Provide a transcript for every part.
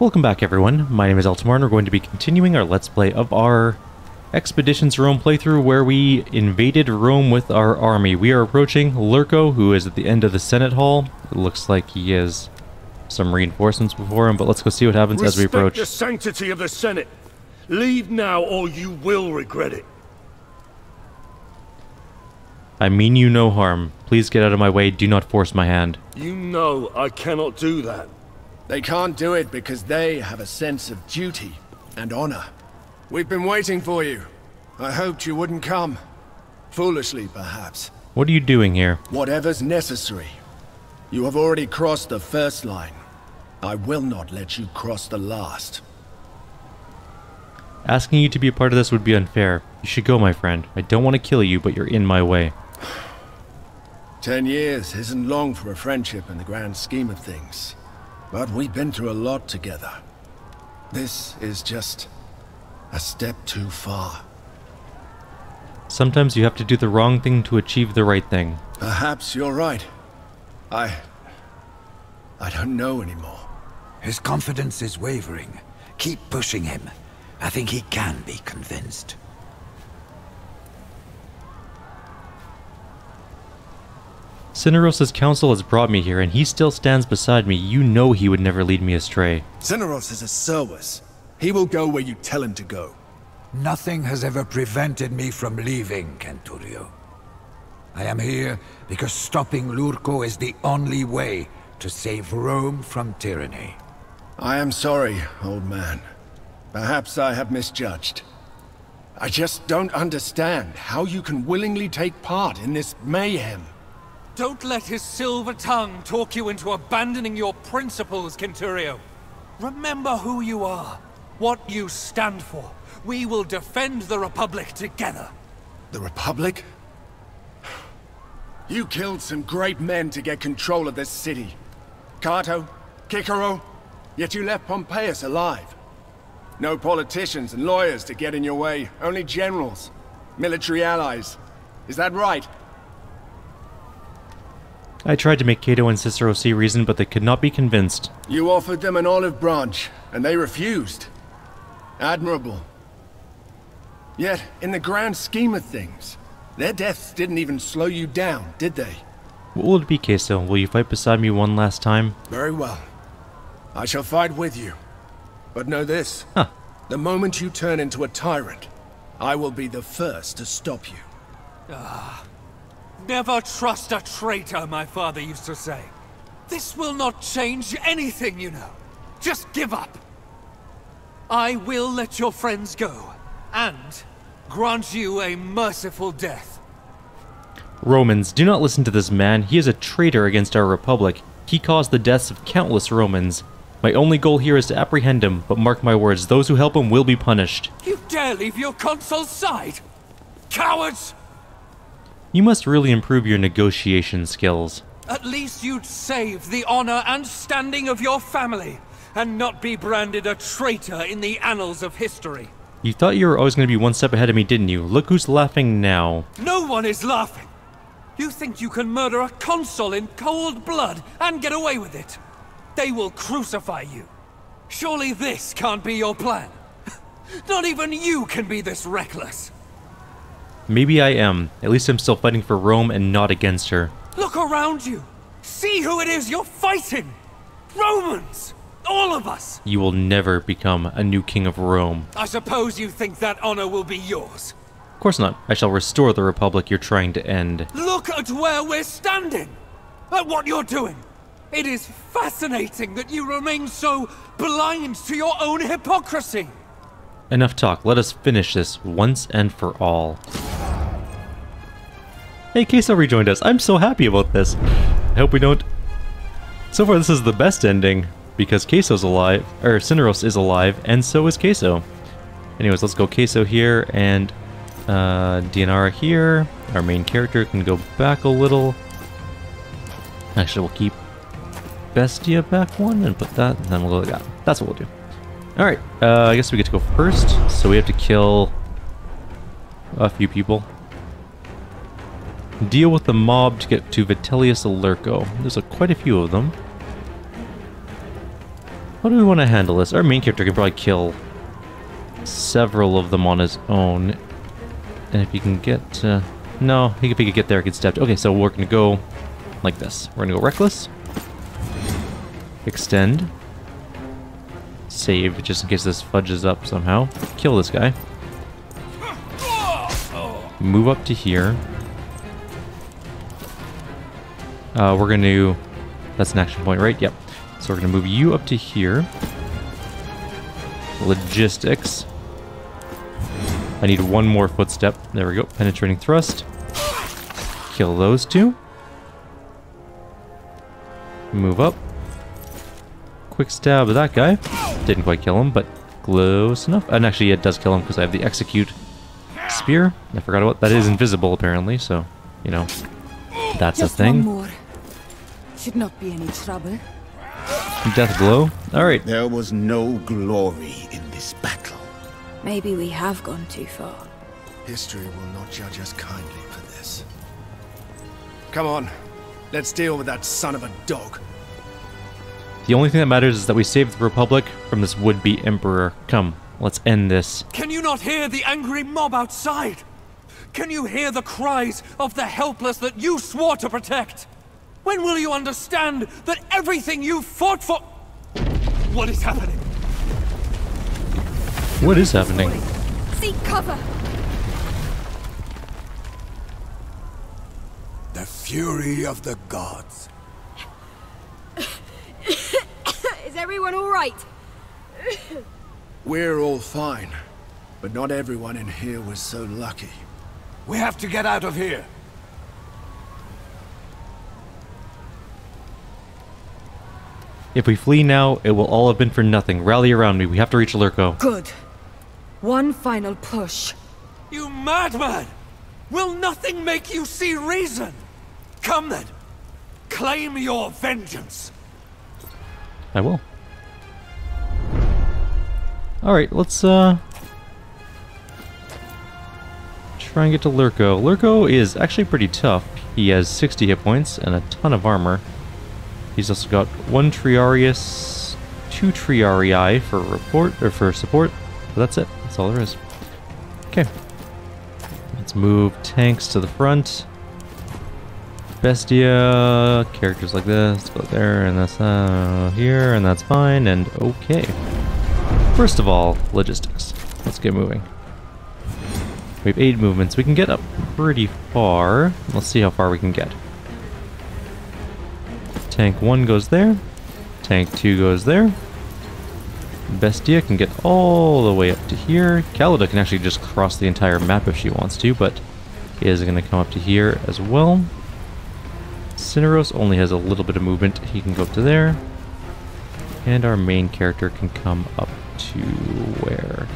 Welcome back everyone, my name is Eltimar and we're going to be continuing our Let's Play of our Expeditions Rome playthrough where we invaded Rome with our army. We are approaching Lurko, who is at the end of the Senate Hall. It looks like he has some reinforcements before him, but let's go see what happens as we approach. Respect the sanctity of the Senate. Leave now or you will regret it. I mean you no harm. Please get out of my way, do not force my hand. You know I cannot do that. They can't do it because they have a sense of duty and honor. We've been waiting for you. I hoped you wouldn't come. Foolishly, perhaps. What are you doing here? Whatever's necessary. You have already crossed the first line. I will not let you cross the last. Asking you to be a part of this would be unfair. You should go, my friend. I don't want to kill you, but you're in my way. 10 years isn't long for a friendship in the grand scheme of things. But we've been through a lot together. This is just a step too far. Sometimes you have to do the wrong thing to achieve the right thing. Perhaps you're right. I don't know anymore. His confidence is wavering. Keep pushing him. I think he can be convinced. Cineros' counsel has brought me here, and he still stands beside me. You know he would never lead me astray. Cineros is a Servus. He will go where you tell him to go. Nothing has ever prevented me from leaving, Kyrieru. I am here because stopping Lurko is the only way to save Rome from tyranny. I am sorry, old man. Perhaps I have misjudged. I just don't understand how you can willingly take part in this mayhem. Don't let his silver tongue talk you into abandoning your principles, Kyrieru. Remember who you are, what you stand for. We will defend the Republic together. The Republic? You killed some great men to get control of this city. Cato, Kyrieru, yet you left Pompeius alive. No politicians and lawyers to get in your way, only generals, military allies. Is that right? I tried to make Cato and Cicero see reason, but they could not be convinced. You offered them an olive branch, and they refused. Admirable. Yet, in the grand scheme of things, their deaths didn't even slow you down, did they? What will it be, Queso? Will you fight beside me one last time? Very well. I shall fight with you. But know this. Huh. The moment you turn into a tyrant, I will be the first to stop you. Never trust a traitor, my father used to say. This will not change anything, you know. Just give up. I will let your friends go, and grant you a merciful death. Romans, do not listen to this man. He is a traitor against our republic. He caused the deaths of countless Romans. My only goal here is to apprehend him, but mark my words, those who help him will be punished. You dare leave your consul's side? Cowards! You must really improve your negotiation skills. At least you'd save the honor and standing of your family, and not be branded a traitor in the annals of history. You thought you were always going to be one step ahead of me, didn't you? Look who's laughing now. No one is laughing. You think you can murder a consul in cold blood and get away with it? They will crucify you. Surely this can't be your plan. Not even you can be this reckless. Maybe I am. At least I'm still fighting for Rome and not against her. Look around you. See who it is you're fighting. Romans. All of us. You will never become a new king of Rome. I suppose you think that honor will be yours. Of course not. I shall restore the republic you're trying to end. Look at where we're standing. At what you're doing. It is fascinating that you remain so blind to your own hypocrisy. Enough talk. Let us finish this once and for all. Hey, Queso rejoined us. I'm so happy about this. I hope we don't... So far, this is the best ending, because Queso's alive, or Cineros is alive, and so is Queso. Anyways, let's go Queso here, and Dianara here. Our main character can go back a little. Actually, we'll keep Bestia back one, and put that, and then we'll go like that. That's what we'll do. Alright, I guess we get to go first, so we have to kill a few people. Deal with the mob to get to Vitellius Lurko. There's quite a few of them. How do we want to handle this? Our main character can probably kill several of them on his own. And if he can get... no, if he could get there, he could step... Okay, so we're going to go like this. We're going to go Reckless. Extend. Save, just in case this fudges up somehow. Kill this guy. Move up to here. We're going to... That's an action point, right? Yep. So we're going to move you up to here. Logistics. I need one more footstep. There we go. Penetrating thrust. Kill those two. Move up. Quick stab at that guy. Didn't quite kill him, but close enough. And actually, it does kill him because I have the execute spear. I forgot about that. Is invisible apparently, so you know that's a thing. One more. Should not be any trouble. Death blow. All right. There was no glory in this battle. Maybe we have gone too far. History will not judge us kindly for this. Come on, let's deal with that son of a dog. The only thing that matters is that we saved the Republic from this would-be Emperor. Come, let's end this. Can you not hear the angry mob outside? Can you hear the cries of the helpless that you swore to protect? When will you understand that everything you fought for... What is happening? What is happening? Seek cover! The fury of the gods. Is everyone all right? We're all fine, but not everyone in here was so lucky. We have to get out of here. If we flee now, it will all have been for nothing. Rally around me. We have to reach Lurko. Good. One final push. You madman! Will nothing make you see reason? Come then. Claim your vengeance. I will. Alright, let's try and get to Lurko. Lurko is actually pretty tough. He has 60 hit points and a ton of armor. He's also got 1 Triarius, 2 Triarii for support. But that's it. That's all there is. Okay. Let's move tanks to the front. Bestia, characters like this, go there, and that's here, and that's fine, and okay. First of all, logistics. Let's get moving. We have 8 movements. We can get up pretty far. Let's see how far we can get. Tank 1 goes there. Tank 2 goes there. Bestia can get all the way up to here. Kalida can actually just cross the entire map if she wants to, but is going to come up to here as well. Cineros only has a little bit of movement. He can go up to there. And our main character can come up to where?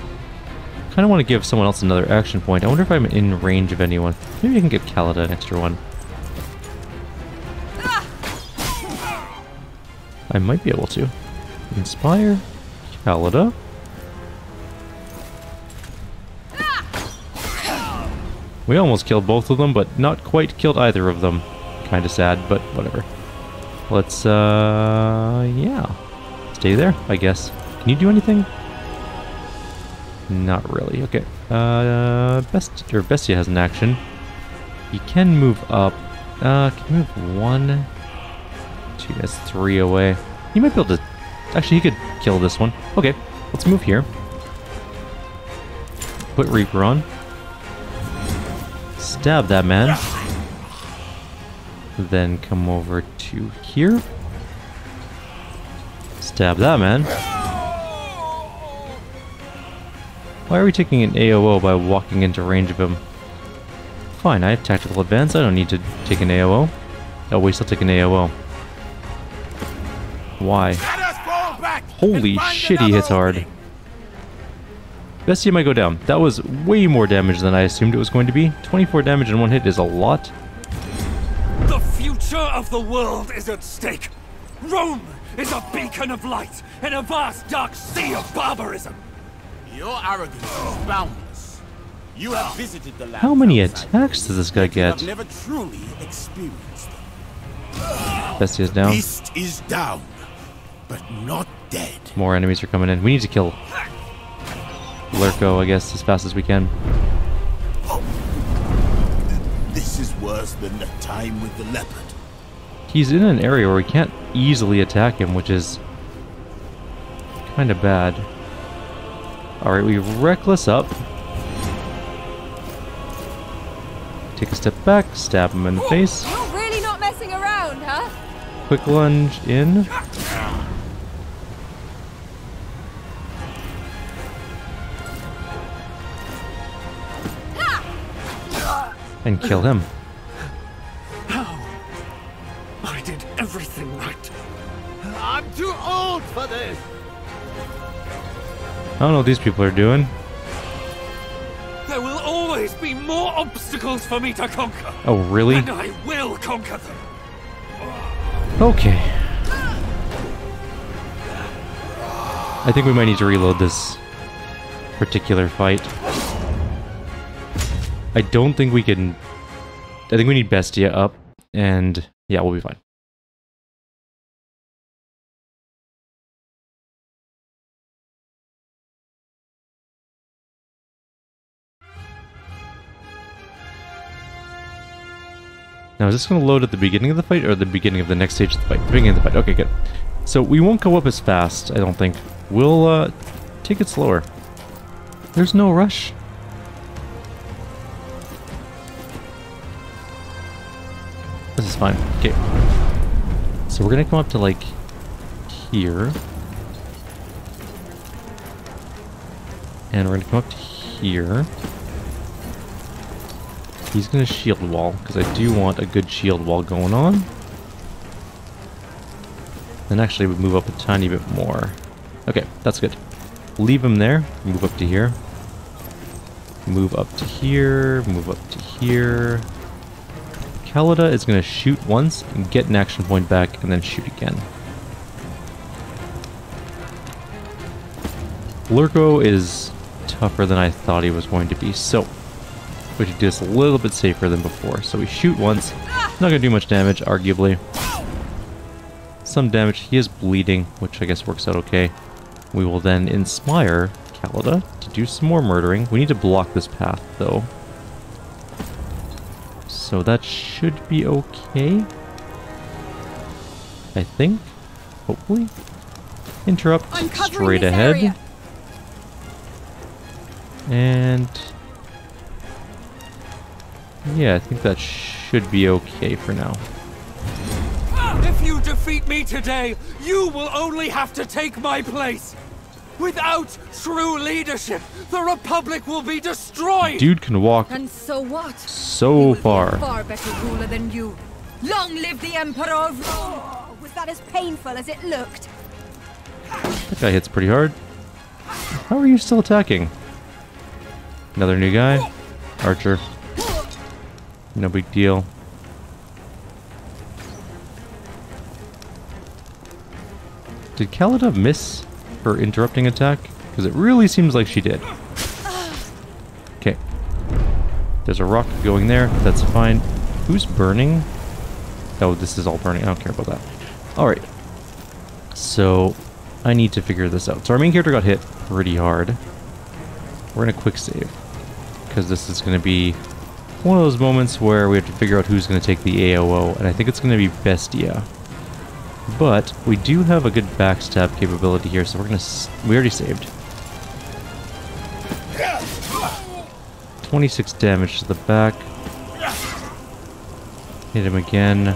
Kind of want to give someone else another action point. I wonder if I'm in range of anyone. Maybe I can give Kalida an extra one. I might be able to. Inspire. Kalida. We almost killed both of them, but not quite killed either of them. Kind of sad, but whatever. Let's, yeah. Stay there, I guess. Can you do anything? Not really. Okay. Bestia has an action. He can move up. Can you move 1? 2, that's 3 away. He might be able to... Actually, he could kill this one. Okay, let's move here. Put Reaper on. Stab that man. Then come over to here. Stab that man. Why are we taking an AOO by walking into range of him? Fine, I have tactical advance. I don't need to take an AOO. Oh, we still take an AOO. Why? Holy shit, he hits hard. Bestia might go down. That was way more damage than I assumed it was going to be. 24 damage in one hit is a lot. The future of the world is at stake. Rome is a beacon of light in a vast dark sea of barbarism. Your arrogance is boundless. You have visited the land. How many attacks does this guy get? I've never truly experienced them. Bestia's down. Beast is down, but not dead. More enemies are coming in. We need to kill Lurko, I guess, as fast as we can. This is worse than the time with the leopard. He's in an area where we can't easily attack him, which is kind of bad. Alright, we reckless up. Take a step back, stab him in the face. You're really not messing around, huh? Quick lunge in. And kill him. I did everything right. I'm too old for this. I don't know what these people are doing. There will always be more obstacles for me to conquer. Oh, really? And I will conquer them. Okay. I think we might need to reload this particular fight. I don't think we can... I think we need Bestia up, and yeah, we'll be fine. Now, is this going to load at the beginning of the fight, or the beginning of the next stage of the fight? The beginning of the fight. Okay, good. So, we won't go up as fast, I don't think. We'll, take it slower. There's no rush. This is fine. Okay. So, we're going to come up to, like, here. And we're going to come up to here. He's going to shield wall, because I do want a good shield wall going on. Then actually we move up a tiny bit more. Okay, that's good. Leave him there. Move up to here. Move up to here. Move up to here. Kalida is going to shoot once and get an action point back, and then shoot again. Lurko is tougher than I thought he was going to be, so we should do this a little bit safer than before. So we shoot once. Not going to do much damage, arguably. Some damage. He is bleeding, which I guess works out okay. We will then inspire Kalida to do some more murdering. We need to block this path, though. So that should be okay. I think. Hopefully. Interrupt straight ahead. Area. And... yeah, I think that should be okay for now. If you defeat me today, you will only have to take my place. Without true leadership, the Republic will be destroyed. Dude can walk And so what? so He far. was a far better ruler than you. Long live the Emperor of Rome! Was that as painful as it looked? That guy hits pretty hard. How are you still attacking? Another new guy. Archer. No big deal. Did Kalida miss her interrupting attack? Because it really seems like she did. Okay. There's a rock going there. That's fine. Who's burning? Oh, this is all burning. I don't care about that. Alright. So, I need to figure this out. So our main character got hit pretty hard. We're going to quick save. Because this is going to be one of those moments where we have to figure out who's going to take the AOO. And I think it's going to be Bestia. But we do have a good backstab capability here, so we're going to... we already saved. 26 damage to the back. Hit him again.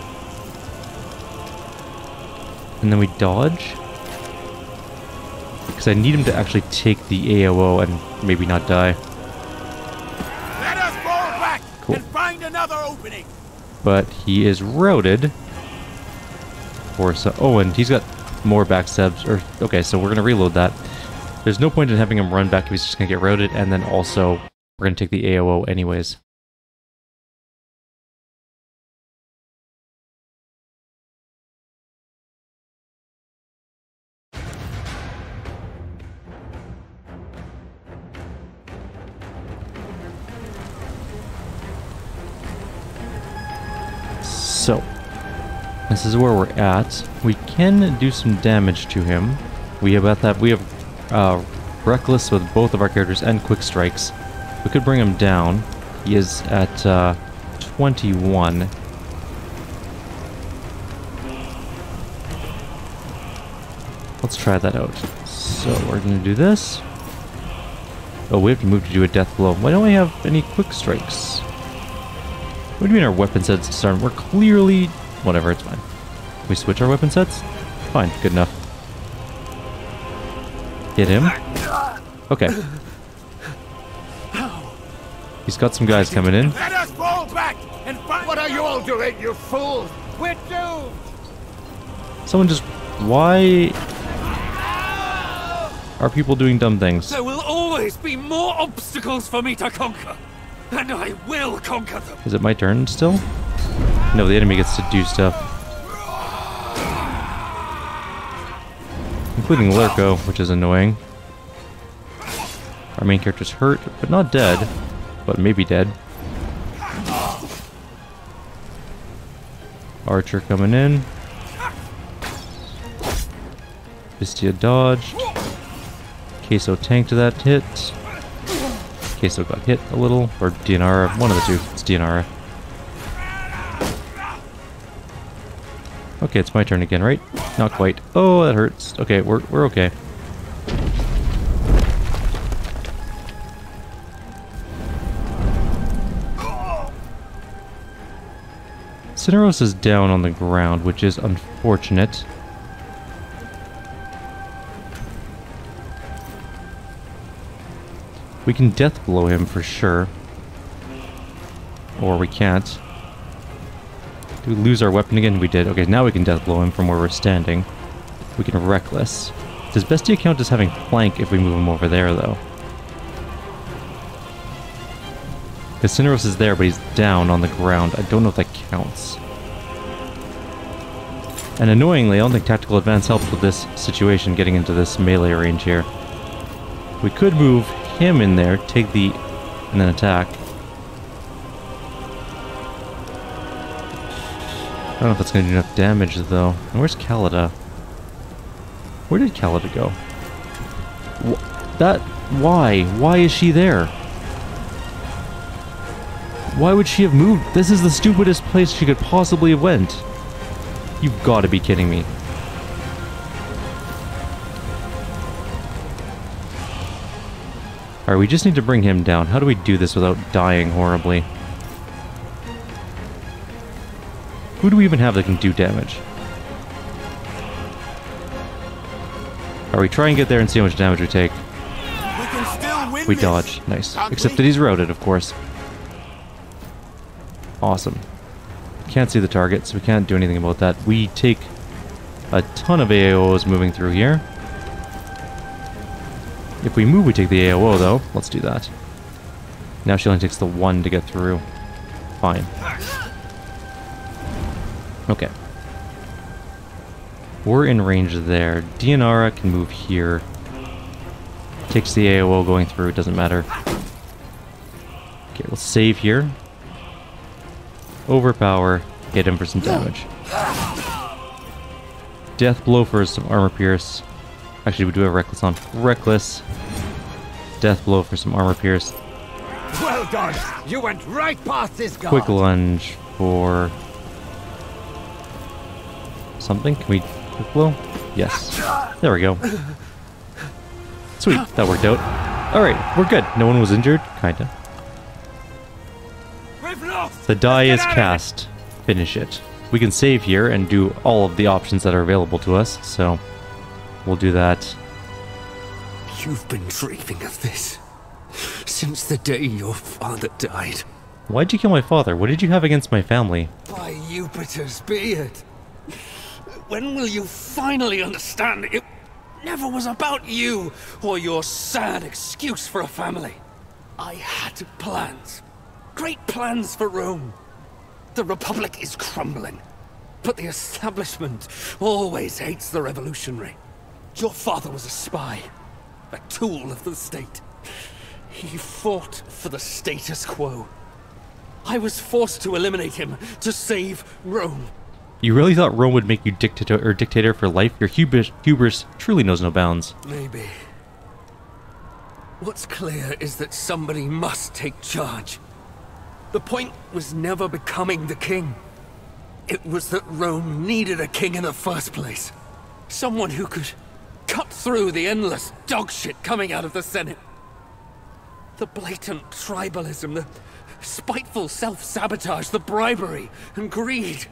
And then we dodge. Because I need him to actually take the AOO and maybe not die. Let us fall back Cool. and find another opening. But he is routed. Or so, oh, and he's got more backstabs. Or okay, so we're gonna reload that. There's no point in having him run back if he's just gonna get routed, and then also we're gonna take the AOO anyways. So, this is where we're at. We can do some damage to him. We have Reckless with both of our characters and Quick Strikes. We could bring him down. He is at 21. Let's try that out. So we're going to do this. Oh, we have to move to do a death blow. Why don't we have any Quick Strikes? What do you mean our weapon sets start? We're clearly... Whatever, it's fine. We switch our weapon sets? Fine, good enough. Hit him. Okay. He's got some guys coming in. Let us fall back and fight. What are you all doing, you fools? We're doomed. Someone just... Why are people doing dumb things? There will always be more obstacles for me to conquer. And I will conquer them. Is it my turn still? No, the enemy gets to do stuff. Including Lurko, which is annoying. Our main character's hurt, but not dead. But maybe dead. Archer coming in. Vistia dodged. Queso tanked that hit. Queso got hit a little. Or Dianara. One of the two. It's Dianara. Okay, it's my turn again, right? Not quite. Oh, that hurts. Okay, we're okay. Cineros is down on the ground, which is unfortunate. We can death blow him for sure. Or we can't. Did we lose our weapon again? We did. Okay, now we can death blow him from where we're standing. We can Reckless. Does Bestia count as having flank if we move him over there, though? Because Cineros is there, but he's down on the ground. I don't know if that counts. And annoyingly, I don't think Tactical Advance helps with this situation, getting into this melee range here. We could move him in there, take the... and then attack. I don't know if that's going to do enough damage, though. And where's Kalida? Where did Kalida go? Why? Why is she there? Why would she have moved? This is the stupidest place she could possibly have went. You've got to be kidding me. Alright, we just need to bring him down. How do we do this without dying horribly? Who do we even have that can do damage? Alright, we try and get there and see how much damage we take. We can still win. We dodge. Nice. Except that he's routed, of course. Awesome. Can't see the target, so we can't do anything about that. We take a ton of AOs moving through here. If we move, we take the AOO, though. Let's do that. Now she only takes the one to get through. Fine. Okay. We're in range there. Dianara can move here. Takes the AOO going through, it doesn't matter. Okay, we'll save here. Overpower, hit him for some damage. Death blow for some armor pierce. Actually, we do have Reckless on. Reckless. Death blow for some armor pierce. Well done. You went right past this guy. Quick lunge for something. Can we quick blow? Yes. There we go. Sweet, that worked out. Alright, we're good. No one was injured? Kinda. The die is cast. Finish it. We can save here and do all of the options that are available to us, so we'll do that. You've been dreaming of this since the day your father died. Why'd you kill my father? What did you have against my family? By Jupiter's beard. When will you finally understand it never was about you or your sad excuse for a family? I had plans. Great plans for Rome. The Republic is crumbling, but the establishment always hates the revolutionary. Your father was a spy, a tool of the state. He fought for the status quo. I was forced to eliminate him to save Rome. You really thought Rome would make you dictator for life? Your hubris truly knows no bounds. Maybe. What's clear is that somebody must take charge. The point was never becoming the king. It was that Rome needed a king in the first place. Someone who could cut through the endless dogshit coming out of the Senate. The blatant tribalism, the spiteful self-sabotage, the bribery and greed.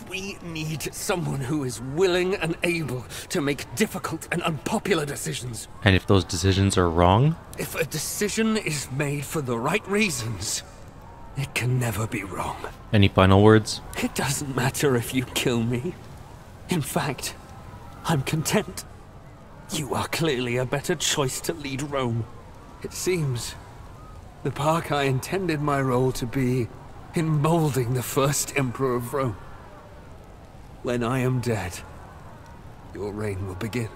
We need someone who is willing and able to make difficult and unpopular decisions. And if those decisions are wrong? If a decision is made for the right reasons, it can never be wrong. Any final words? It doesn't matter if you kill me. In fact, I'm content. You are clearly a better choice to lead Rome. It seems the part I intended my role to be in molding the first emperor of Rome. When I am dead, your reign will begin.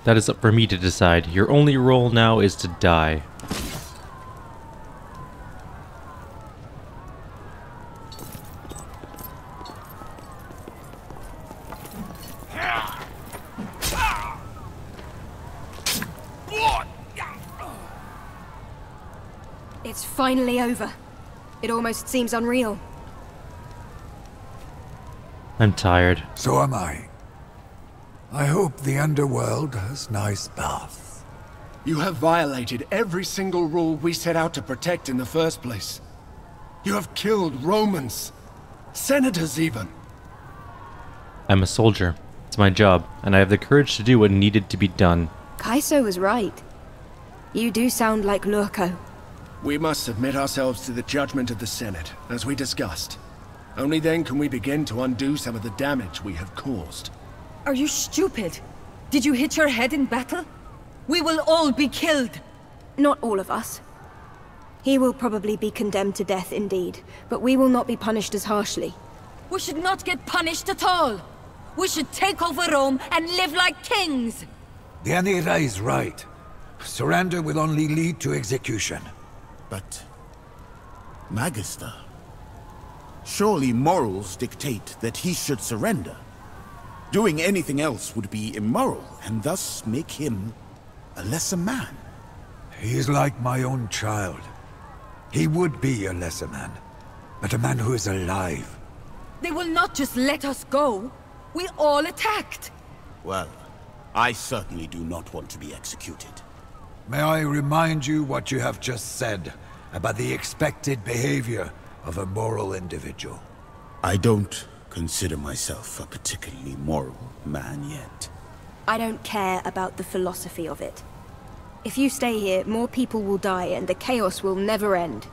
That is up for me to decide. Your only role now is to die. It's finally over. It almost seems unreal. I'm tired. So am I. I hope the underworld has nice baths. You have violated every single rule we set out to protect in the first place. You have killed Romans. Senators even. I'm a soldier. It's my job, and I have the courage to do what needed to be done. Kaiso was right. You do sound like Lurko. We must submit ourselves to the judgment of the Senate, as we discussed. Only then can we begin to undo some of the damage we have caused. Are you stupid? Did you hit your head in battle? We will all be killed. Not all of us. He will probably be condemned to death indeed, but we will not be punished as harshly. We should not get punished at all. We should take over Rome and live like kings. The Anira is right. Surrender will only lead to execution. But, Magister, surely morals dictate that he should surrender. Doing anything else would be immoral, and thus make him a lesser man. He is like my own child. He would be a lesser man, but a man who is alive. They will not just let us go. We all attacked. Well, I certainly do not want to be executed. May I remind you what you have just said about the expected behavior of a moral individual? I don't consider myself a particularly moral man yet. I don't care about the philosophy of it. If you stay here, more people will die and the chaos will never end.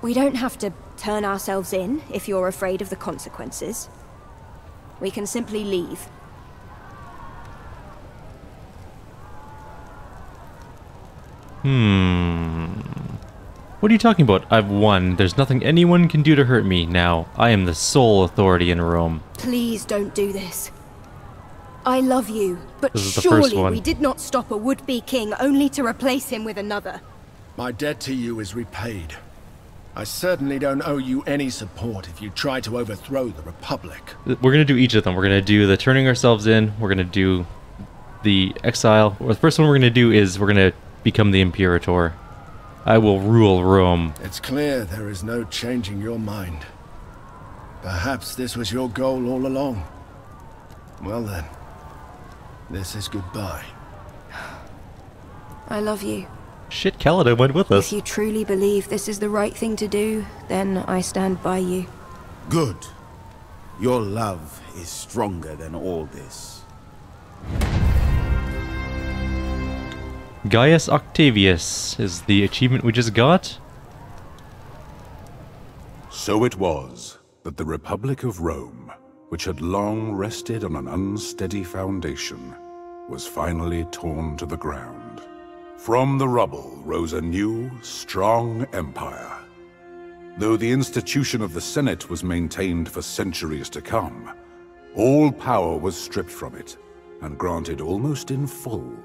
We don't have to turn ourselves in if you're afraid of the consequences. We can simply leave. What are you talking about? I've won. There's nothing anyone can do to hurt me now. I am the sole authority in Rome. Please don't do this. I love you, but This is the first surely one. we did not stop a would-be king only to replace him with another. My debt to you is repaid. I certainly don't owe you any support if you try to overthrow the Republic. We're going to do each of them. We're going to do the turning ourselves in. We're going to do the exile. Well, the first one we're going to do is we're going to become the Imperator. I will rule Rome. It's clear there is no changing your mind. Perhaps this was your goal all along. Well then, this is goodbye. I love you. Shit, Kaladin went with us. If you truly believe this is the right thing to do, then I stand by you. Good. Your love is stronger than all this. Gaius Octavius is the achievement we just got. So it was that the Republic of Rome, which had long rested on an unsteady foundation, was finally torn to the ground. From the rubble rose a new, strong empire. Though the institution of the Senate was maintained for centuries to come, all power was stripped from it and granted almost in full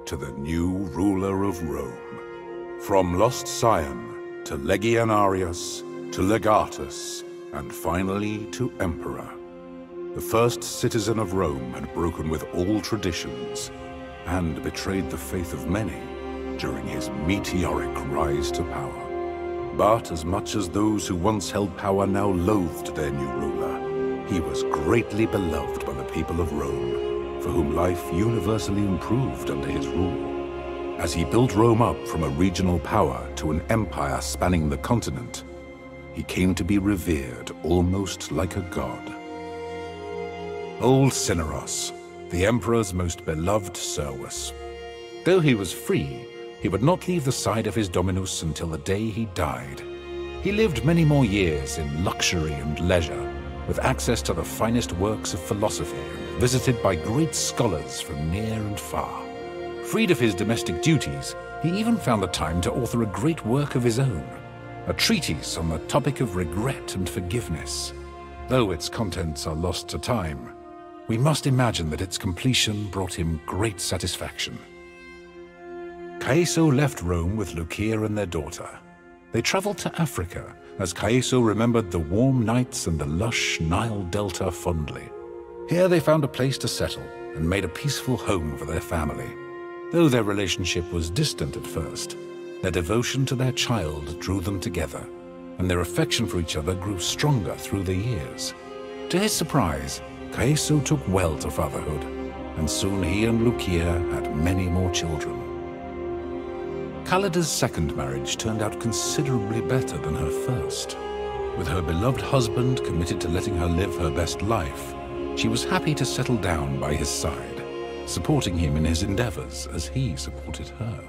to the new ruler of Rome. From Lost Scion to Legionarius to Legatus and finally to Emperor. The first citizen of Rome had broken with all traditions and betrayed the faith of many during his meteoric rise to power. But as much as those who once held power now loathed their new ruler, he was greatly beloved by the people of Rome, for whom life universally improved under his rule. As he built Rome up from a regional power to an empire spanning the continent, he came to be revered almost like a god. Old Cineros, the Emperor's most beloved Servus. Though he was free, he would not leave the side of his Dominus until the day he died. He lived many more years in luxury and leisure, with access to the finest works of philosophy and visited by great scholars from near and far. Freed of his domestic duties, he even found the time to author a great work of his own, a treatise on the topic of regret and forgiveness. Though its contents are lost to time, we must imagine that its completion brought him great satisfaction. Caeso left Rome with Lucia and their daughter. They traveled to Africa, as Caeso remembered the warm nights and the lush Nile Delta fondly. Here they found a place to settle and made a peaceful home for their family. Though their relationship was distant at first, their devotion to their child drew them together, and their affection for each other grew stronger through the years. To his surprise, Caeso took well to fatherhood, and soon he and Lucia had many more children. Callida's second marriage turned out considerably better than her first. With her beloved husband committed to letting her live her best life, she was happy to settle down by his side, supporting him in his endeavors as he supported her.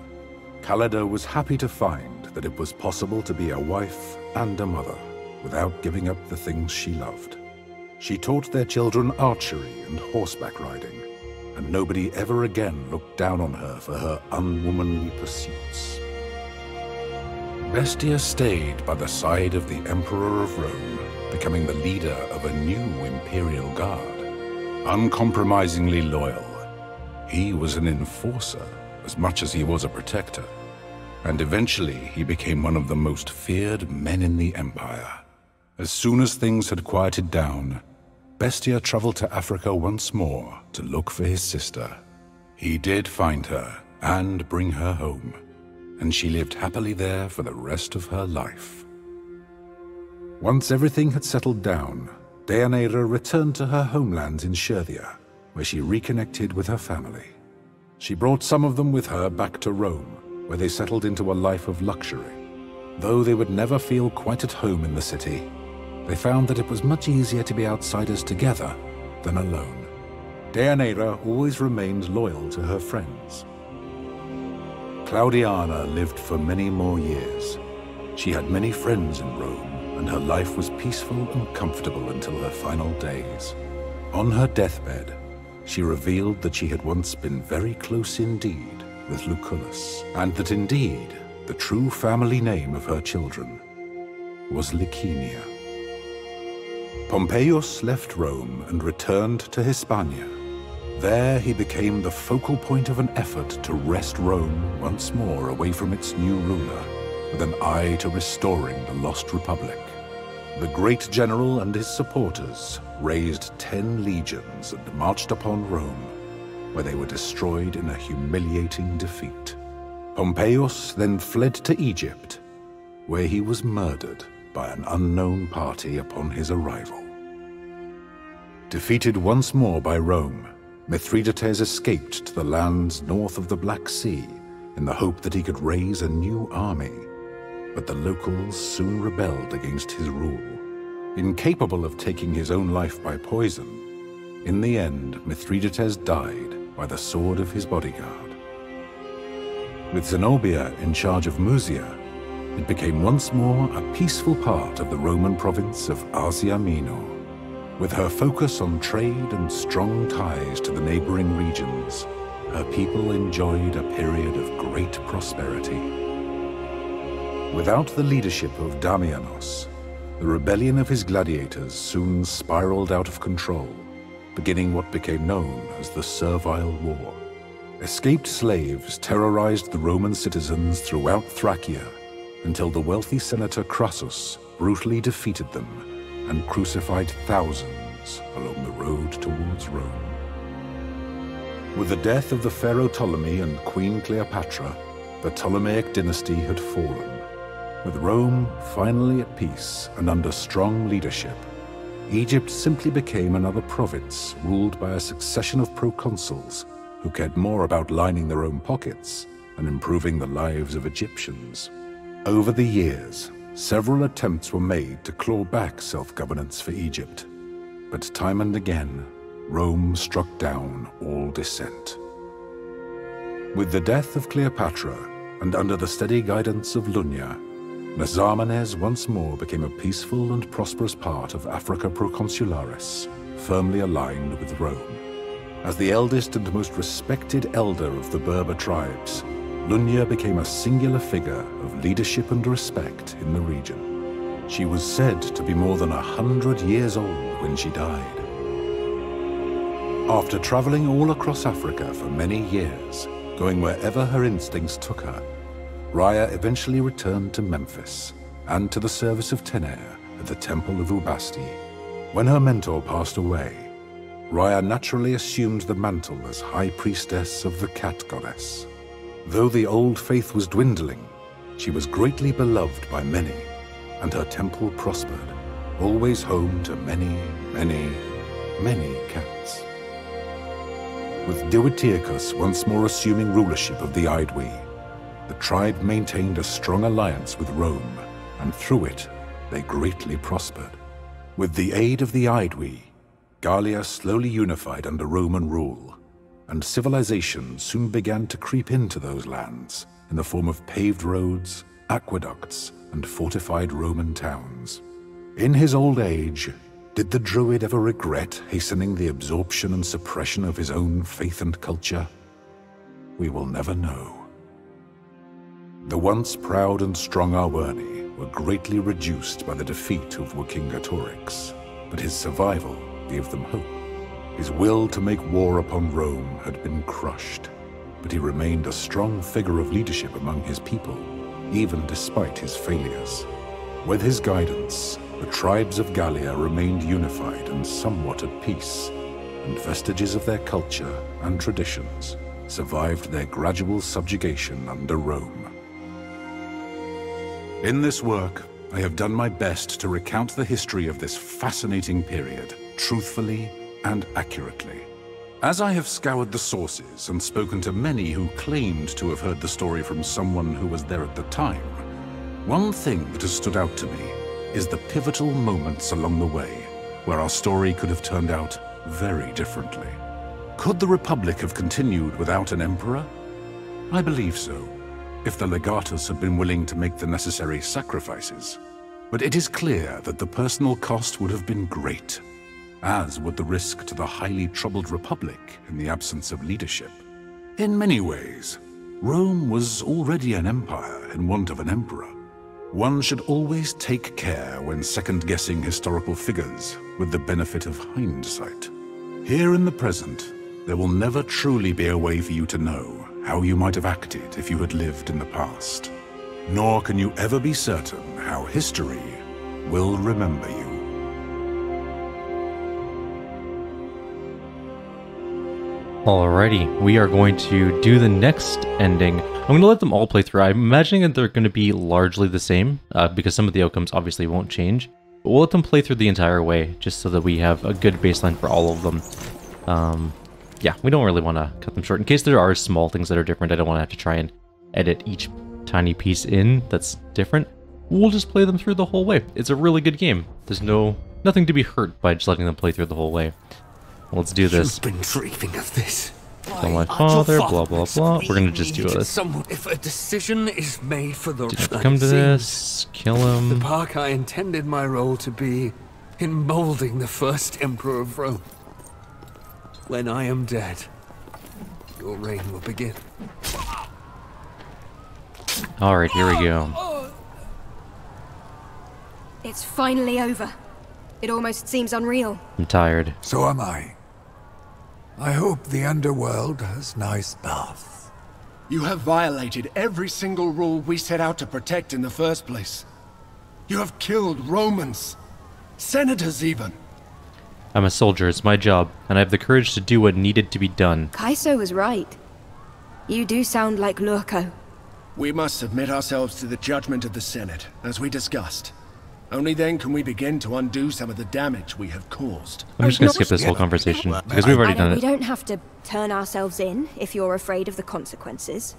Callida was happy to find that it was possible to be a wife and a mother without giving up the things she loved. She taught their children archery and horseback riding, and nobody ever again looked down on her for her unwomanly pursuits. Bestia stayed by the side of the Emperor of Rome, becoming the leader of a new imperial guard. Uncompromisingly loyal, he was an enforcer as much as he was a protector, and eventually he became one of the most feared men in the Empire. As soon as things had quieted down, Bestia traveled to Africa once more to look for his sister. He did find her and bring her home, and she lived happily there for the rest of her life. Once everything had settled down, Deianira returned to her homelands in Scythia, where she reconnected with her family. She brought some of them with her back to Rome, where they settled into a life of luxury. Though they would never feel quite at home in the city, they found that it was much easier to be outsiders together than alone. Deianira always remained loyal to her friends. Claudiana lived for many more years. She had many friends in Rome, and her life was peaceful and comfortable until her final days. On her deathbed, she revealed that she had once been very close indeed with Lucullus, and that indeed the true family name of her children was Liciniia. Pompeius left Rome and returned to Hispania. There he became the focal point of an effort to wrest Rome once more away from its new ruler, with an eye to restoring the lost republic. The great general and his supporters raised 10 legions and marched upon Rome, where they were destroyed in a humiliating defeat. Pompeius then fled to Egypt, where he was murdered by an unknown party upon his arrival. Defeated once more by Rome, Mithridates escaped to the lands north of the Black Sea in the hope that he could raise a new army, but the locals soon rebelled against his rule. Incapable of taking his own life by poison, in the end Mithridates died by the sword of his bodyguard. With Zenobia in charge of Musia, it became once more a peaceful part of the Roman province of Asia Minor. With her focus on trade and strong ties to the neighboring regions, her people enjoyed a period of great prosperity. Without the leadership of Damianos, the rebellion of his gladiators soon spiraled out of control, beginning what became known as the Servile War. Escaped slaves terrorized the Roman citizens throughout Thracia, until the wealthy senator Crassus brutally defeated them and crucified thousands citizens along the road towards Rome. With the death of the Pharaoh Ptolemy and Queen Cleopatra, the Ptolemaic dynasty had fallen. With Rome finally at peace and under strong leadership, Egypt simply became another province ruled by a succession of proconsuls who cared more about lining their own pockets and improving the lives of Egyptians. Over the years, several attempts were made to claw back self-governance for Egypt, but time and again, Rome struck down all dissent. With the death of Cleopatra, and under the steady guidance of Lunya, Nezarmanes once more became a peaceful and prosperous part of Africa Proconsularis, firmly aligned with Rome. As the eldest and most respected elder of the Berber tribes, Lunya became a singular figure of leadership and respect in the region. She was said to be more than 100 years old when she died. After traveling all across Africa for many years, going wherever her instincts took her, Raya eventually returned to Memphis and to the service of Tener at the Temple of Ubasti. When her mentor passed away, Raya naturally assumed the mantle as High Priestess of the Cat Goddess. Though the old faith was dwindling, she was greatly beloved by many, and her temple prospered, always home to many, many, many cats. With Diwitiacus once more assuming rulership of the Aedui, the tribe maintained a strong alliance with Rome, and through it, they greatly prospered. With the aid of the Aedui, Gallia slowly unified under Roman rule, and civilization soon began to creep into those lands in the form of paved roads, aqueducts, and fortified Roman towns. In his old age, did the Druid ever regret hastening the absorption and suppression of his own faith and culture? We will never know. The once proud and strong Arwerni were greatly reduced by the defeat of Vercingetorix, but his survival gave them hope. His will to make war upon Rome had been crushed, but he remained a strong figure of leadership among his people, even despite his failures. With his guidance, the tribes of Gallia remained unified and somewhat at peace, and vestiges of their culture and traditions survived their gradual subjugation under Rome. In this work, I have done my best to recount the history of this fascinating period, truthfully and accurately. As I have scoured the sources and spoken to many who claimed to have heard the story from someone who was there at the time, one thing that has stood out to me is the pivotal moments along the way where our story could have turned out very differently. Could the Republic have continued without an emperor? I believe so, if the legatus had been willing to make the necessary sacrifices. But it is clear that the personal cost would have been great, as would the risk to the highly troubled Republic in the absence of leadership. In many ways, Rome was already an empire in want of an emperor. One should always take care when second-guessing historical figures with the benefit of hindsight. Here in the present, there will never truly be a way for you to know how you might have acted if you had lived in the past. Nor can you ever be certain how history will remember you. Alrighty, we are going to do the next ending. I'm going to let them all play through. I'm imagining that they're going to be largely the same, because some of the outcomes obviously won't change. But we'll let them play through the entire way, just so that we have a good baseline for all of them. Yeah, we don't really want to cut them short. In case there are small things that are different, I don't want to have to try and edit each tiny piece in that's different. We'll just play them through the whole way. It's a really good game. There's nothing to be hurt by just letting them play through the whole way. Let's do this. You've been dreaming of this. Tell my father, blah blah blah. We're gonna just do this. If a decision is made for the Didn't come to this. Kill him. The park I intended my role to be in molding the first emperor of Rome. When I am dead, your reign will begin. Alright, here we go. It's finally over. It almost seems unreal. I'm tired. So am I. I hope the underworld has nice baths. You have violated every single rule we set out to protect in the first place. You have killed Romans. Senators even. I'm a soldier, it's my job, and I have the courage to do what needed to be done. Kaiso was right. You do sound like Lurko. We must submit ourselves to the judgment of the Senate, as we discussed. Only then can we begin to undo some of the damage we have caused. I'm just gonna skip this whole conversation, because we've already done We it. don't have to turn ourselves in if you're afraid of the consequences.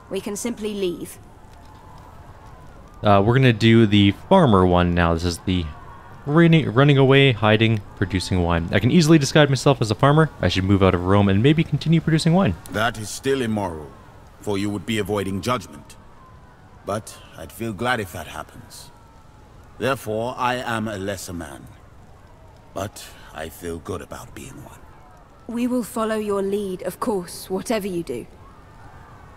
We can simply leave. We're gonna do the farmer one now. This is the running away, hiding, producing wine. I can easily describe myself as a farmer. I should move out of Rome and maybe continue producing wine. That is still immoral, for you would be avoiding judgment. But I'd feel glad if that happens. Therefore, I am a lesser man. But I feel good about being one. We will follow your lead, of course, whatever you do.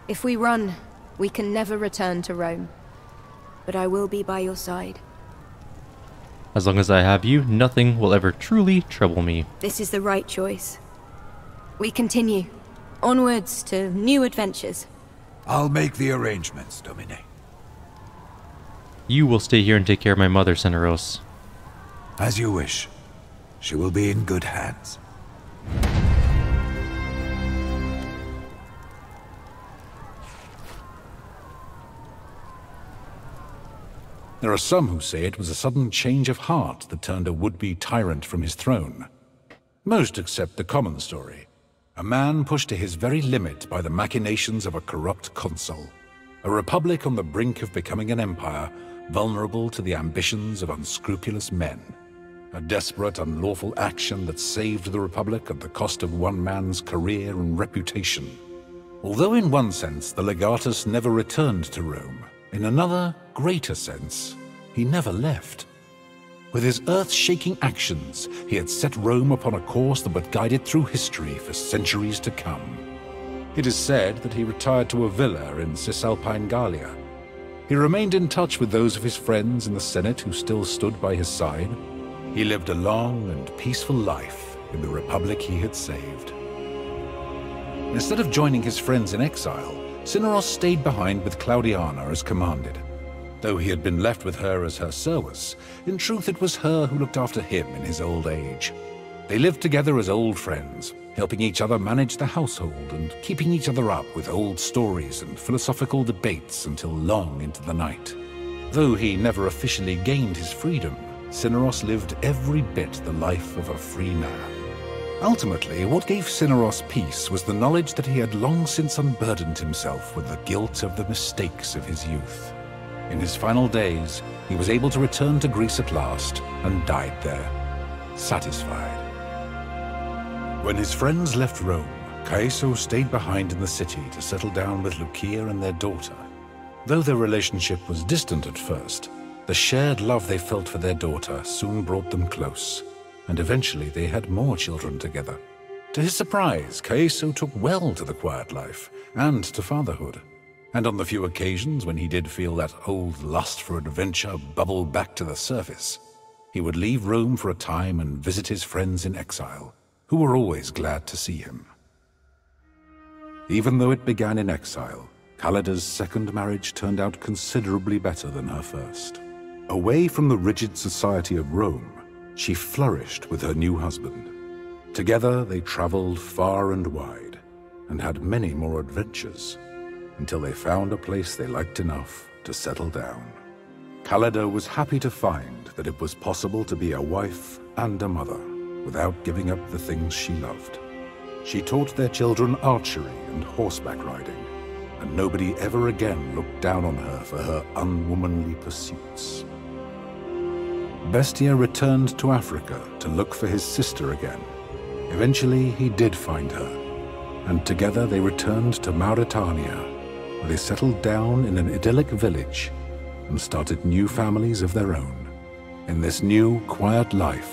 If we run, we can never return to Rome. But I will be by your side. As long as I have you, nothing will ever truly trouble me. This is the right choice. We continue. Onwards to new adventures. I'll make the arrangements, Domine. You will stay here and take care of my mother, Cineros. As you wish. She will be in good hands. There are some who say it was a sudden change of heart that turned a would-be tyrant from his throne. Most accept the common story. A man pushed to his very limit by the machinations of a corrupt consul. A republic on the brink of becoming an empire, vulnerable to the ambitions of unscrupulous men. A desperate, unlawful action that saved the republic at the cost of one man's career and reputation. Although in one sense the legatus never returned to Rome, in another, greater sense, he never left. With his earth-shaking actions, he had set Rome upon a course that would guide it through history for centuries to come. It is said that he retired to a villa in Cisalpine Gallia. He remained in touch with those of his friends in the Senate who still stood by his side. He lived a long and peaceful life in the republic he had saved. Instead of joining his friends in exile, Cineros stayed behind with Claudiana as commanded. Though he had been left with her as her service, in truth it was her who looked after him in his old age. They lived together as old friends, helping each other manage the household and keeping each other up with old stories and philosophical debates until long into the night. Though he never officially gained his freedom, Cineros lived every bit the life of a free man. Ultimately, what gave Cineros peace was the knowledge that he had long since unburdened himself with the guilt of the mistakes of his youth. In his final days, he was able to return to Greece at last, and died there, satisfied. When his friends left Rome, Kaiso stayed behind in the city to settle down with Lucia and their daughter. Though their relationship was distant at first, the shared love they felt for their daughter soon brought them close, and eventually they had more children together. To his surprise, Kaiso took well to the quiet life, and to fatherhood. And on the few occasions when he did feel that old lust for adventure bubble back to the surface, he would leave Rome for a time and visit his friends in exile, who were always glad to see him. Even though it began in exile, Kallida's second marriage turned out considerably better than her first. Away from the rigid society of Rome, she flourished with her new husband. Together they traveled far and wide, and had many more adventures, until they found a place they liked enough to settle down. Kallida was happy to find that it was possible to be a wife and a mother without giving up the things she loved. She taught their children archery and horseback riding, and nobody ever again looked down on her for her unwomanly pursuits. Bestia returned to Africa to look for his sister again. Eventually, he did find her, and together they returned to Mauritania, where they settled down in an idyllic village and started new families of their own. In this new, quiet life,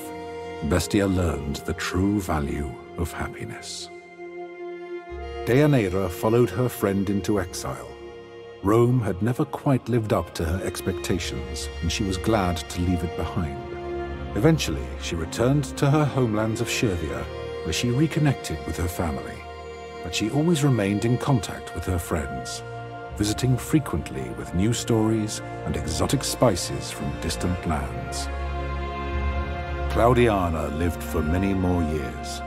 Bestia learned the true value of happiness. Deianira followed her friend into exile. Rome had never quite lived up to her expectations, and she was glad to leave it behind. Eventually, she returned to her homelands of Shervia, where she reconnected with her family. But she always remained in contact with her friends, visiting frequently with new stories and exotic spices from distant lands. Claudiana lived for many more years.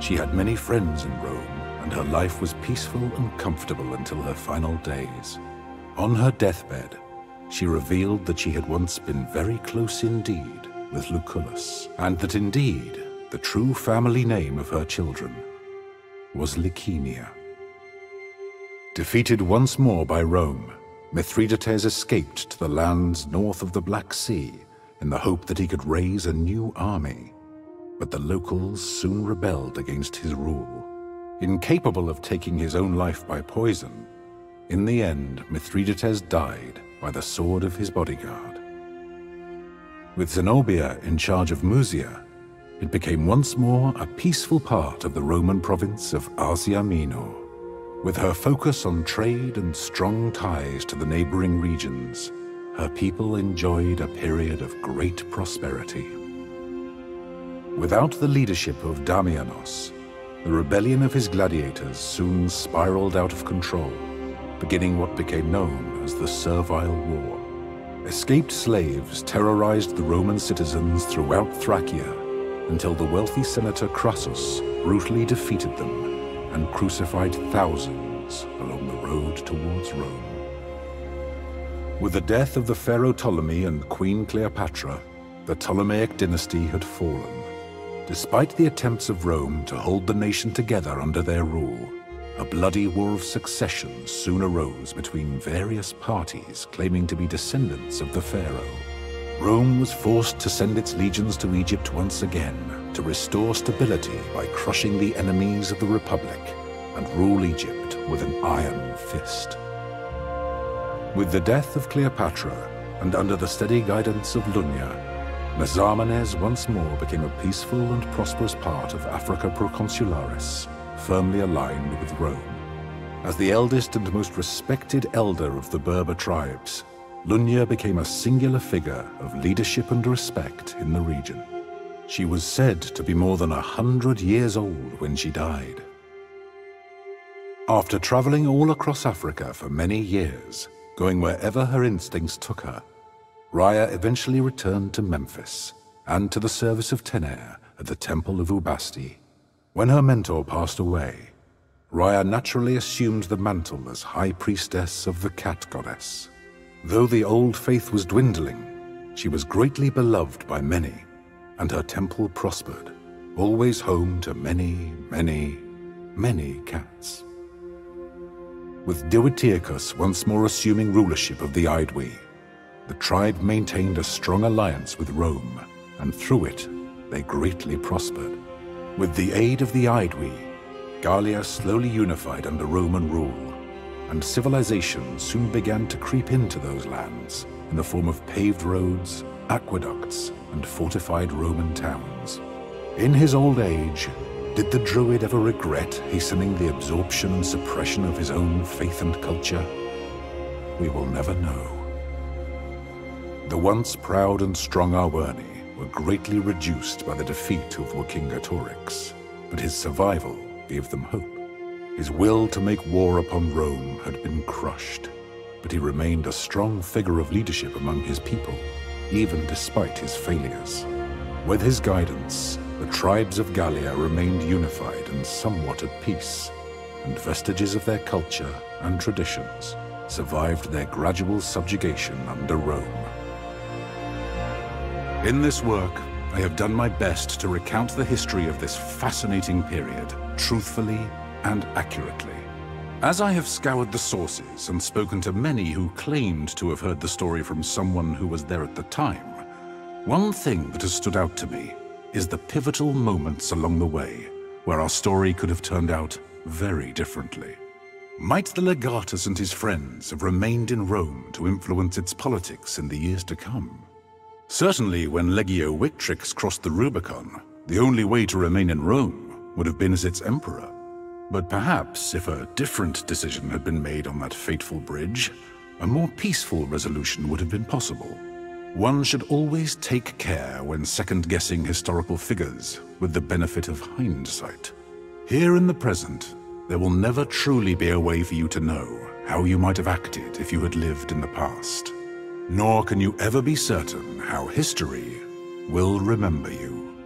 She had many friends in Rome, and her life was peaceful and comfortable until her final days. On her deathbed, she revealed that she had once been very close indeed with Lucullus, and that indeed the true family name of her children was Liciniia. Defeated once more by Rome, Mithridates escaped to the lands north of the Black Sea in the hope that he could raise a new army. But the locals soon rebelled against his rule. Incapable of taking his own life by poison, in the end, Mithridates died by the sword of his bodyguard. With Zenobia in charge of Musia, it became once more a peaceful part of the Roman province of Asia Minor. With her focus on trade and strong ties to the neighboring regions, her people enjoyed a period of great prosperity. Without the leadership of Damianos, the rebellion of his gladiators soon spiraled out of control, beginning what became known as the Servile War. Escaped slaves terrorized the Roman citizens throughout Thracia until the wealthy senator Crassus brutally defeated them and crucified thousands along the road towards Rome. With the death of the Pharaoh Ptolemy and Queen Cleopatra, the Ptolemaic dynasty had fallen. Despite the attempts of Rome to hold the nation together under their rule, a bloody war of succession soon arose between various parties claiming to be descendants of the pharaoh. Rome was forced to send its legions to Egypt once again to restore stability by crushing the enemies of the Republic and rule Egypt with an iron fist. With the death of Cleopatra and under the steady guidance of Lunya, Mezamenes once more became a peaceful and prosperous part of Africa Proconsularis, firmly aligned with Rome. As the eldest and most respected elder of the Berber tribes, Lunya became a singular figure of leadership and respect in the region. She was said to be more than 100 years old when she died. After traveling all across Africa for many years, going wherever her instincts took her, Raya eventually returned to Memphis and to the service of Tener at the Temple of Ubasti. When her mentor passed away, Raya naturally assumed the mantle as High Priestess of the Cat Goddess. Though the old faith was dwindling, she was greatly beloved by many, and her temple prospered, always home to many, many, many cats. With Diwydiachus once more assuming rulership of the Aedui, the tribe maintained a strong alliance with Rome, and through it, they greatly prospered. With the aid of the Aedui, Gallia slowly unified under Roman rule, and civilization soon began to creep into those lands in the form of paved roads, aqueducts, and fortified Roman towns. In his old age, did the Druid ever regret hastening the absorption and suppression of his own faith and culture? We will never know. The once proud and strong Arwerni were greatly reduced by the defeat of Vercingetorix, but his survival gave them hope. His will to make war upon Rome had been crushed, but he remained a strong figure of leadership among his people, even despite his failures. With his guidance, the tribes of Gallia remained unified and somewhat at peace, and vestiges of their culture and traditions survived their gradual subjugation under Rome. In this work, I have done my best to recount the history of this fascinating period, truthfully and accurately. As I have scoured the sources and spoken to many who claimed to have heard the story from someone who was there at the time, one thing that has stood out to me is the pivotal moments along the way where our story could have turned out very differently. Might the legatus and his friends have remained in Rome to influence its politics in the years to come? Certainly when Legio Victrix crossed the Rubicon, the only way to remain in Rome would have been as its emperor. But perhaps if a different decision had been made on that fateful bridge, a more peaceful resolution would have been possible. One should always take care when second-guessing historical figures with the benefit of hindsight. Here in the present, there will never truly be a way for you to know how you might have acted if you had lived in the past. Nor can you ever be certain how history will remember you.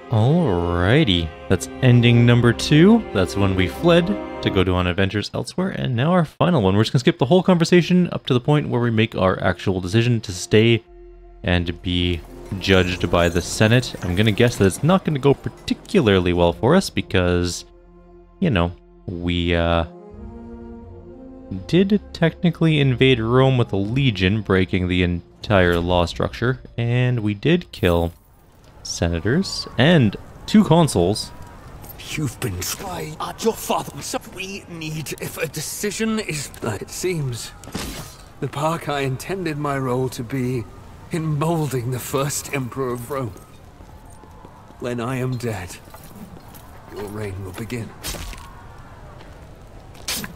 Alrighty, that's ending number 2. That's when we fled to go on adventures elsewhere, and now our final one. We're just gonna skip the whole conversation up to the point where we make our actual decision to stay and be judged by the Senate. I'm gonna guess that it's not gonna go particularly well for us because, you know, we did technically invade Rome with a legion, breaking the entire law structure, and we did kill senators and 2 consuls. You've been tried at your father. So we need, if a decision is like it seems, the park I intended my role to be in molding the first emperor of Rome. When I am dead, your reign will begin.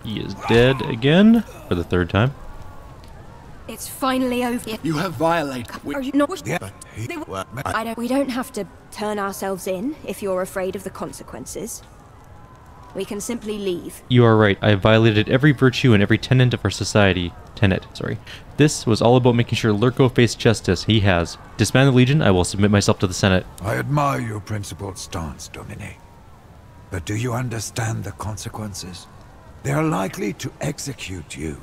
He is dead again for the 3rd time. It's finally over. You have violated. Are you not? Yeah. We don't have to turn ourselves in if you're afraid of the consequences. We can simply leave. You are right. I have violated every virtue and every tenet of our society. This was all about making sure Lurko faced justice. He has. Disband the Legion, I will submit myself to the Senate. I admire your principled stance, Domine. But do you understand the consequences? They are likely to execute you.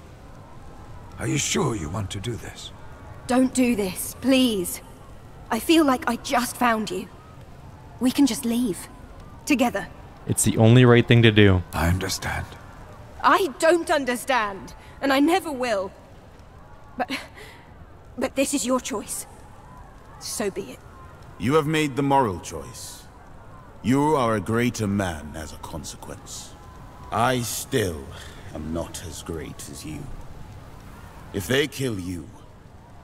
Are you sure you want to do this? Don't do this, please. I feel like I just found you. We can just leave. Together. It's the only right thing to do. I understand. I don't understand, and I never will. But this is your choice. So be it. You have made the moral choice. You are a greater man as a consequence. I still am not as great as you. If they kill you,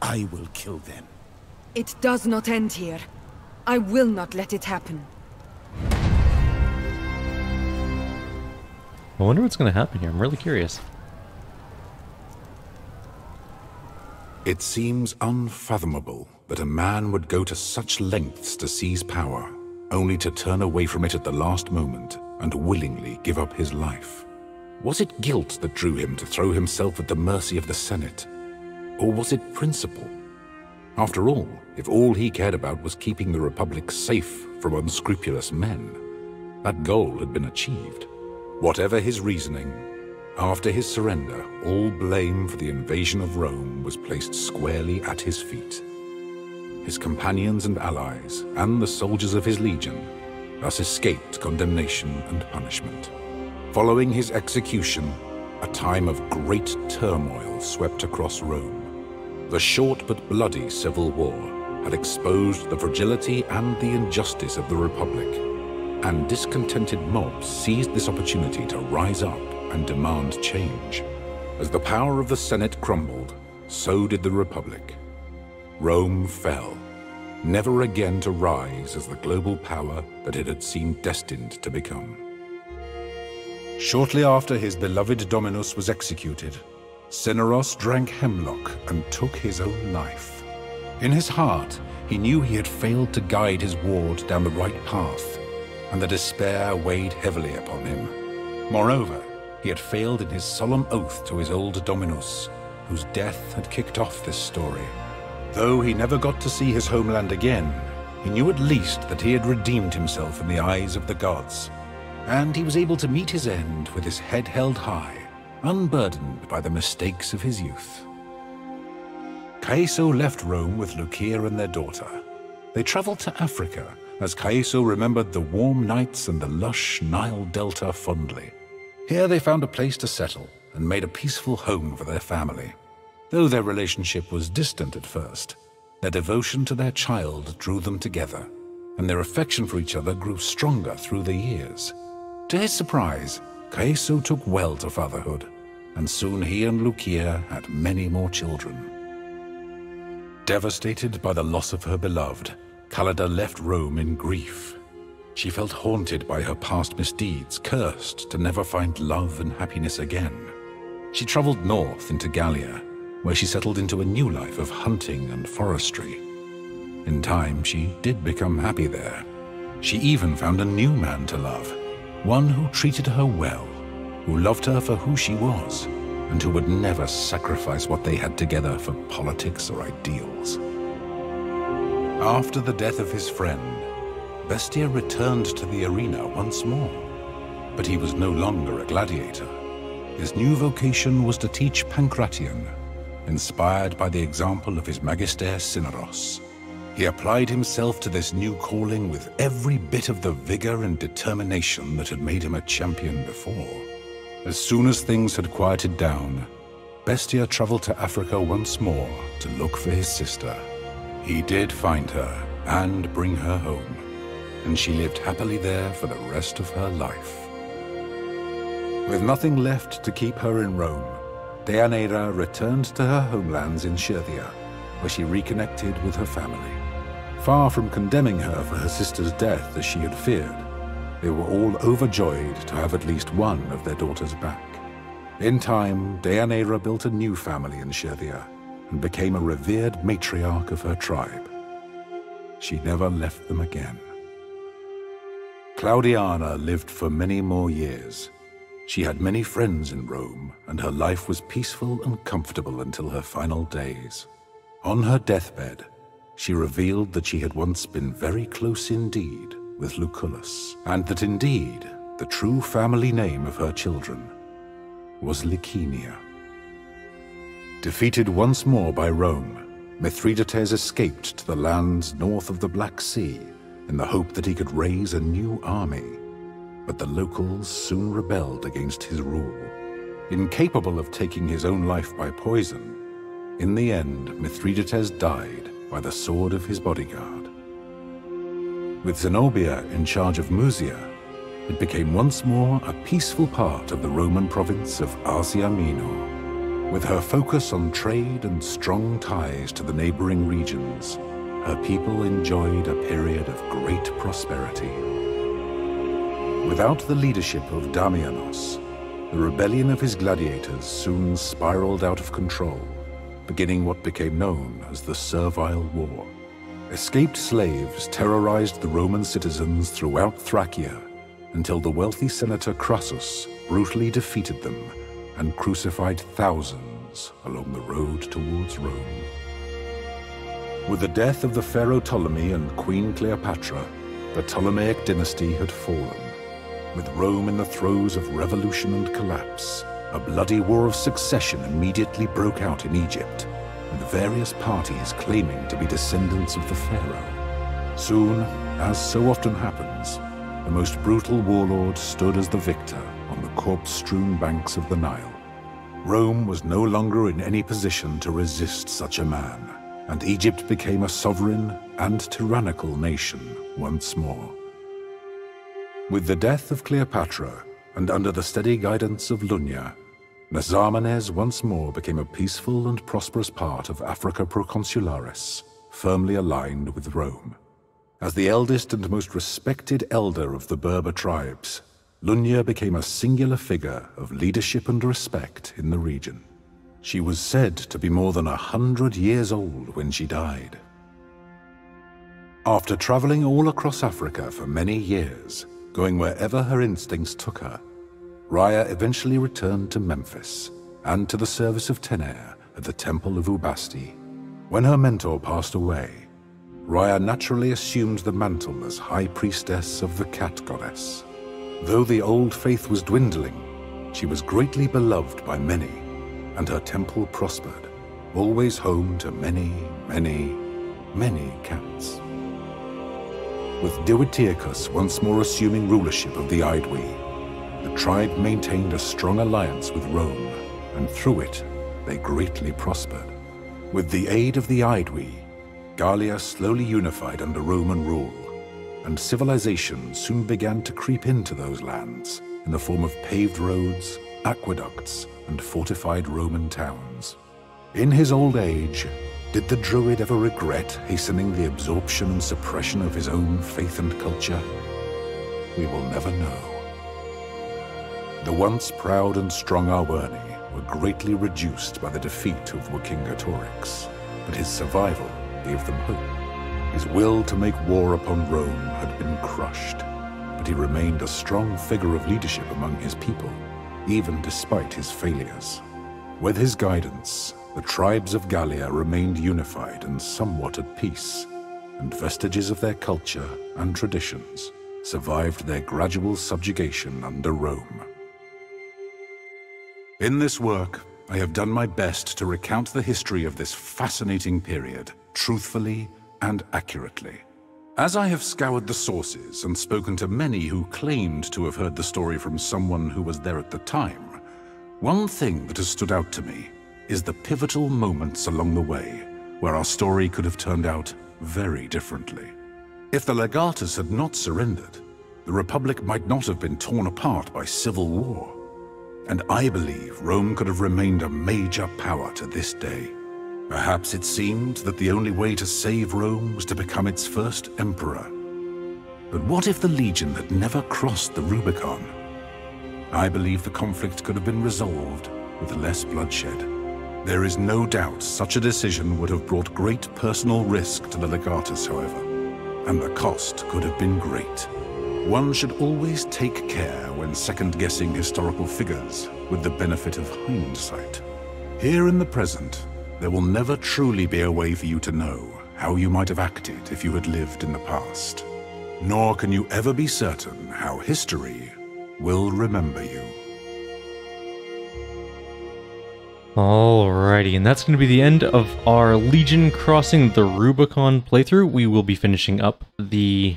I will kill them. It does not end here. I will not let it happen. I wonder what's going to happen here. I'm really curious. It seems unfathomable that a man would go to such lengths to seize power, only to turn away from it at the last moment and willingly give up his life. Was it guilt that drew him to throw himself at the mercy of the Senate? Or was it principle? After all, if all he cared about was keeping the Republic safe from unscrupulous men, that goal had been achieved. Whatever his reasoning, after his surrender, all blame for the invasion of Rome was placed squarely at his feet. His companions and allies, and the soldiers of his legion, thus escaped condemnation and punishment. Following his execution, a time of great turmoil swept across Rome. The short but bloody civil war had exposed the fragility and the injustice of the Republic, and discontented mobs seized this opportunity to rise up and demand change. As the power of the Senate crumbled, so did the Republic. Rome fell, never again to rise as the global power that it had seemed destined to become. Shortly after his beloved Dominus was executed, Cineros drank hemlock and took his own life. In his heart, he knew he had failed to guide his ward down the right path, and the despair weighed heavily upon him. Moreover, he had failed in his solemn oath to his old Dominus, whose death had kicked off this story. Though he never got to see his homeland again, he knew at least that he had redeemed himself in the eyes of the gods, and he was able to meet his end with his head held high, unburdened by the mistakes of his youth. Caeso left Rome with Lucia and their daughter. They traveled to Africa, as Caeso remembered the warm nights and the lush Nile Delta fondly. Here they found a place to settle and made a peaceful home for their family. Though their relationship was distant at first, their devotion to their child drew them together, and their affection for each other grew stronger through the years. To his surprise, Caeso took well to fatherhood, and soon he and Lucia had many more children. Devastated by the loss of her beloved, Callida left Rome in grief. She felt haunted by her past misdeeds, cursed to never find love and happiness again. She traveled north into Gallia, where she settled into a new life of hunting and forestry. In time, she did become happy there. She even found a new man to love, one who treated her well, who loved her for who she was, and who would never sacrifice what they had together for politics or ideals. After the death of his friend, Bestia returned to the arena once more. But he was no longer a gladiator. His new vocation was to teach Pancration, inspired by the example of his Magister Cineros. He applied himself to this new calling with every bit of the vigor and determination that had made him a champion before. As soon as things had quieted down, Bestia traveled to Africa once more to look for his sister. He did find her and bring her home, and she lived happily there for the rest of her life. With nothing left to keep her in Rome, Deianira returned to her homelands in Scythia, where she reconnected with her family. Far from condemning her for her sister's death as she had feared, they were all overjoyed to have at least one of their daughters back. In time, Deianira built a new family in Scythia and became a revered matriarch of her tribe. She never left them again. Claudiana lived for many more years. She had many friends in Rome, and her life was peaceful and comfortable until her final days. On her deathbed, she revealed that she had once been very close indeed with Lucullus, and that indeed the true family name of her children was Licenia. Defeated once more by Rome, Mithridates escaped to the lands north of the Black Sea in the hope that he could raise a new army. But the locals soon rebelled against his rule. Incapable of taking his own life by poison, in the end, Mithridates died by the sword of his bodyguard. With Zenobia in charge of Musia, it became once more a peaceful part of the Roman province of Asia Minor. With her focus on trade and strong ties to the neighboring regions, her people enjoyed a period of great prosperity. Without the leadership of Damianos, the rebellion of his gladiators soon spiraled out of control, beginning what became known as the Servile War. Escaped slaves terrorized the Roman citizens throughout Thracia until the wealthy senator Crassus brutally defeated them and crucified thousands along the road towards Rome. With the death of the pharaoh Ptolemy and Queen Cleopatra, the Ptolemaic dynasty had fallen. With Rome in the throes of revolution and collapse, a bloody war of succession immediately broke out in Egypt, with various parties claiming to be descendants of the pharaoh. Soon, as so often happens, the most brutal warlord stood as the victor on the corpse-strewn banks of the Nile. Rome was no longer in any position to resist such a man, and Egypt became a sovereign and tyrannical nation once more. With the death of Cleopatra, and under the steady guidance of Lunya, Nezarmenes once more became a peaceful and prosperous part of Africa Proconsularis, firmly aligned with Rome. As the eldest and most respected elder of the Berber tribes, Lunya became a singular figure of leadership and respect in the region. She was said to be more than 100 years old when she died. After traveling all across Africa for many years, going wherever her instincts took her, Raya eventually returned to Memphis and to the service of Tener at the Temple of Ubasti. When her mentor passed away, Raya naturally assumed the mantle as High Priestess of the Cat Goddess. Though the old faith was dwindling, she was greatly beloved by many, and her temple prospered, always home to many, many, many cats. With Diwydiacus once more assuming rulership of the Aedui, the tribe maintained a strong alliance with Rome, and through it, they greatly prospered. With the aid of the Aedui, Gallia slowly unified under Roman rule, and civilization soon began to creep into those lands in the form of paved roads, aqueducts, and fortified Roman towns. In his old age, did the Druid ever regret hastening the absorption and suppression of his own faith and culture? We will never know. The once proud and strong Arwerni were greatly reduced by the defeat of Vercingetorix, but his survival gave them hope. His will to make war upon Rome had been crushed, but he remained a strong figure of leadership among his people, even despite his failures. With his guidance, the tribes of Gallia remained unified and somewhat at peace, and vestiges of their culture and traditions survived their gradual subjugation under Rome. In this work, I have done my best to recount the history of this fascinating period, truthfully and accurately. As I have scoured the sources and spoken to many who claimed to have heard the story from someone who was there at the time, one thing that has stood out to me is the pivotal moments along the way where our story could have turned out very differently. If the legatus had not surrendered, the Republic might not have been torn apart by civil war. And I believe Rome could have remained a major power to this day. Perhaps it seemed that the only way to save Rome was to become its first emperor. But what if the Legion had never crossed the Rubicon? I believe the conflict could have been resolved with less bloodshed. There is no doubt such a decision would have brought great personal risk to the legatus, however, and the cost could have been great. One should always take care when second-guessing historical figures with the benefit of hindsight. Here in the present, there will never truly be a way for you to know how you might have acted if you had lived in the past. Nor can you ever be certain how history will remember you. Alrighty, and that's going to be the end of our Legion Crossing the Rubicon playthrough. We will be finishing up the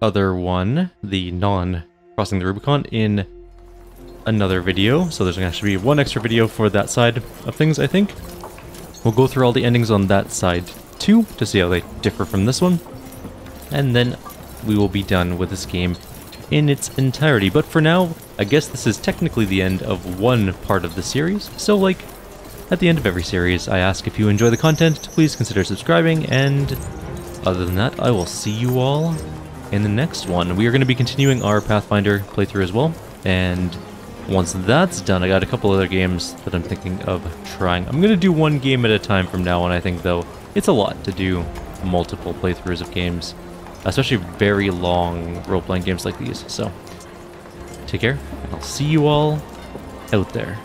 other one, the non-Crossing the Rubicon, in another video. So there's going to actually be one extra video for that side of things, I think. We'll go through all the endings on that side too, to see how they differ from this one. And then we will be done with this game in its entirety. But for now, I guess this is technically the end of one part of the series. So, like, at the end of every series, I ask if you enjoy the content to please consider subscribing, and other than that, I will see you all in the next one. We are going to be continuing our Pathfinder playthrough as well, and once that's done, I got a couple other games that I'm thinking of trying. I'm going to do one game at a time from now on, I think, though. It's a lot to do multiple playthroughs of games, especially very long role-playing games like these. So, take care, and I'll see you all out there.